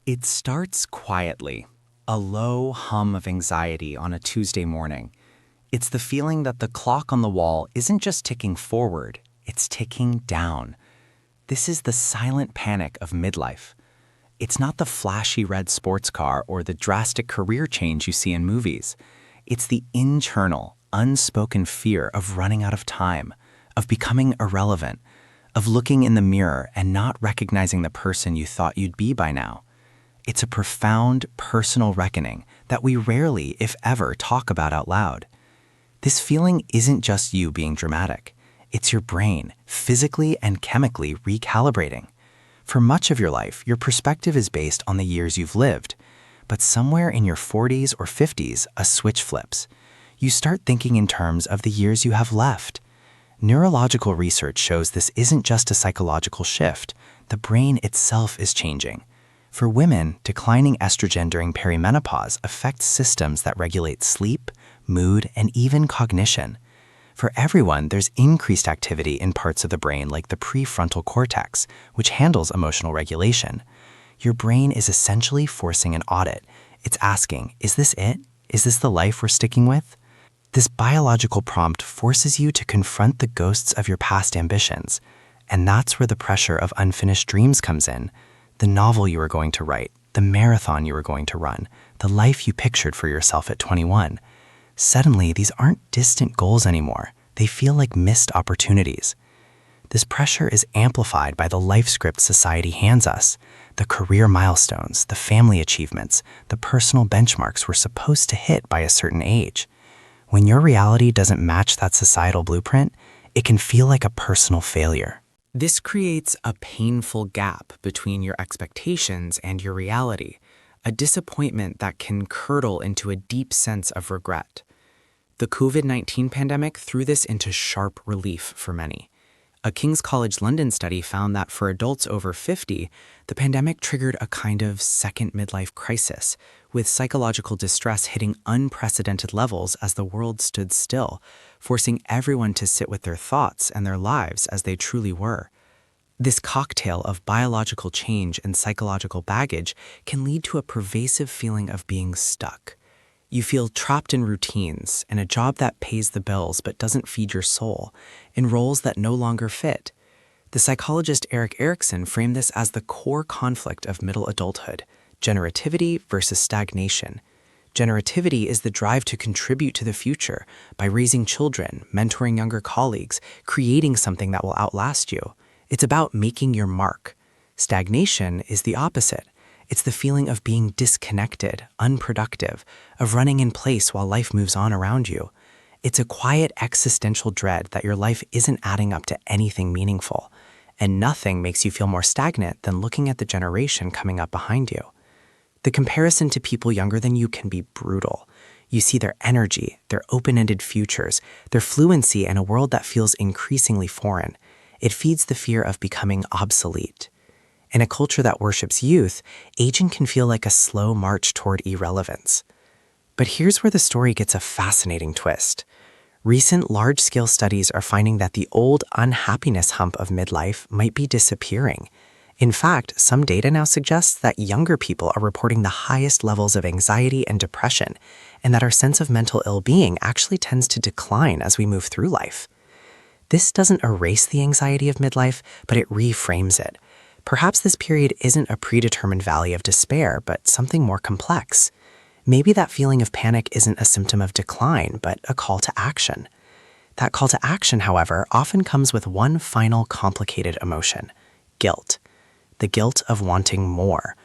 It starts quietly, a low hum of anxiety on a Tuesday morning. It's the feeling that the clock on the wall isn't just ticking forward, it's ticking down. This is the silent panic of midlife. It's not the flashy red sports car or the drastic career change you see in movies. It's the internal, unspoken fear of running out of time, of becoming irrelevant, of looking in the mirror and not recognizing the person you thought you'd be by now. It's a profound, personal reckoning that we rarely, if ever, talk about out loud. This feeling isn't just you being dramatic. It's your brain, physically and chemically recalibrating. For much of your life, your perspective is based on the years you've lived. But somewhere in your 40s or 50s, a switch flips. You start thinking in terms of the years you have left. Neurological research shows this isn't just a psychological shift. The brain itself is changing. For women, declining estrogen during perimenopause affects systems that regulate sleep, mood, and even cognition. For everyone, there's increased activity in parts of the brain like the prefrontal cortex, which handles emotional regulation. Your brain is essentially forcing an audit. It's asking, is this it? Is this the life we're sticking with? This biological prompt forces you to confront the ghosts of your past ambitions. And that's where the pressure of unfinished dreams comes in. The novel you were going to write, the marathon you were going to run, the life you pictured for yourself at 21. Suddenly, these aren't distant goals anymore. They feel like missed opportunities. This pressure is amplified by the life script society hands us, the career milestones, the family achievements, the personal benchmarks we're supposed to hit by a certain age. When your reality doesn't match that societal blueprint, it can feel like a personal failure. This creates a painful gap between your expectations and your reality, a disappointment that can curdle into a deep sense of regret. The COVID-19 pandemic threw this into sharp relief for many. A King's College London study found that for adults over 50, the pandemic triggered a kind of second midlife crisis, with psychological distress hitting unprecedented levels as the world stood still, forcing everyone to sit with their thoughts and their lives as they truly were. This cocktail of biological change and psychological baggage can lead to a pervasive feeling of being stuck. You feel trapped in routines, in a job that pays the bills but doesn't feed your soul, in roles that no longer fit. The psychologist Erik Erikson framed this as the core conflict of middle adulthood, generativity versus stagnation. Generativity is the drive to contribute to the future by raising children, mentoring younger colleagues, creating something that will outlast you. It's about making your mark. Stagnation is the opposite. It's the feeling of being disconnected, unproductive, of running in place while life moves on around you. It's a quiet existential dread that your life isn't adding up to anything meaningful, and nothing makes you feel more stagnant than looking at the generation coming up behind you. The comparison to people younger than you can be brutal. You see their energy, their open-ended futures, their fluency in a world that feels increasingly foreign. It feeds the fear of becoming obsolete. In a culture that worships youth, aging can feel like a slow march toward irrelevance. But here's where the story gets a fascinating twist. Recent large-scale studies are finding that the old unhappiness hump of midlife might be disappearing. In fact, some data now suggests that younger people are reporting the highest levels of anxiety and depression, and that our sense of mental ill-being actually tends to decline as we move through life. This doesn't erase the anxiety of midlife, but it reframes it. Perhaps this period isn't a predetermined valley of despair, but something more complex. Maybe that feeling of panic isn't a symptom of decline, but a call to action. That call to action, however, often comes with one final complicated emotion: guilt. The guilt of wanting more.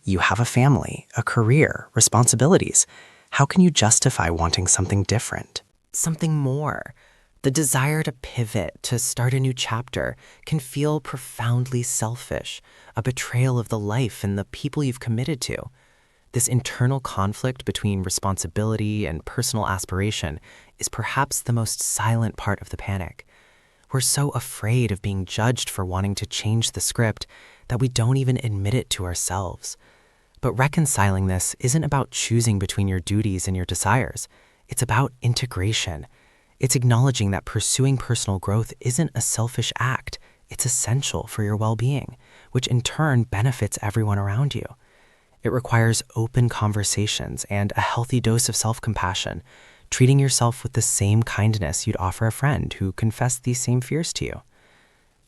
You have a family, a career, responsibilities. How can you justify wanting something different? Something more. The desire to pivot, to start a new chapter, can feel profoundly selfish, a betrayal of the life and the people you've committed to. This internal conflict between responsibility and personal aspiration is perhaps the most silent part of the panic. We're so afraid of being judged for wanting to change the script that we don't even admit it to ourselves. But reconciling this isn't about choosing between your duties and your desires. It's about integration. It's acknowledging that pursuing personal growth isn't a selfish act. It's essential for your well-being, which in turn benefits everyone around you. It requires open conversations and a healthy dose of self-compassion, treating yourself with the same kindness you'd offer a friend who confessed these same fears to you.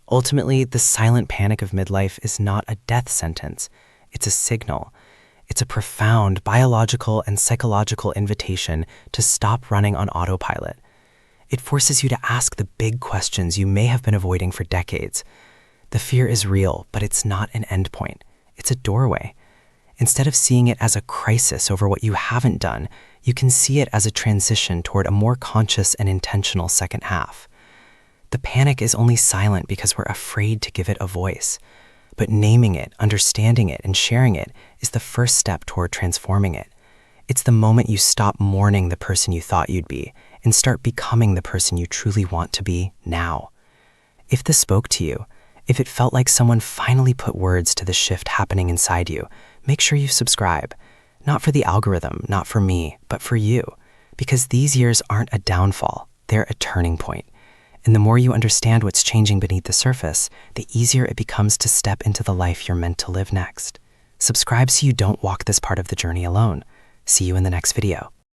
Ultimately, the silent panic of midlife is not a death sentence. It's a signal. It's a profound biological and psychological invitation to stop running on autopilot. It forces you to ask the big questions you may have been avoiding for decades. The fear is real, but it's not an endpoint. It's a doorway. Instead of seeing it as a crisis over what you haven't done, you can see it as a transition toward a more conscious and intentional second half. The panic is only silent because we're afraid to give it a voice. But naming it, understanding it, and sharing it is the first step toward transforming it. It's the moment you stop mourning the person you thought you'd be and start becoming the person you truly want to be now. If this spoke to you, if it felt like someone finally put words to the shift happening inside you, make sure you subscribe. Not for the algorithm, not for me, but for you. Because these years aren't a downfall, they're a turning point. And the more you understand what's changing beneath the surface, the easier it becomes to step into the life you're meant to live next. Subscribe so you don't walk this part of the journey alone. See you in the next video.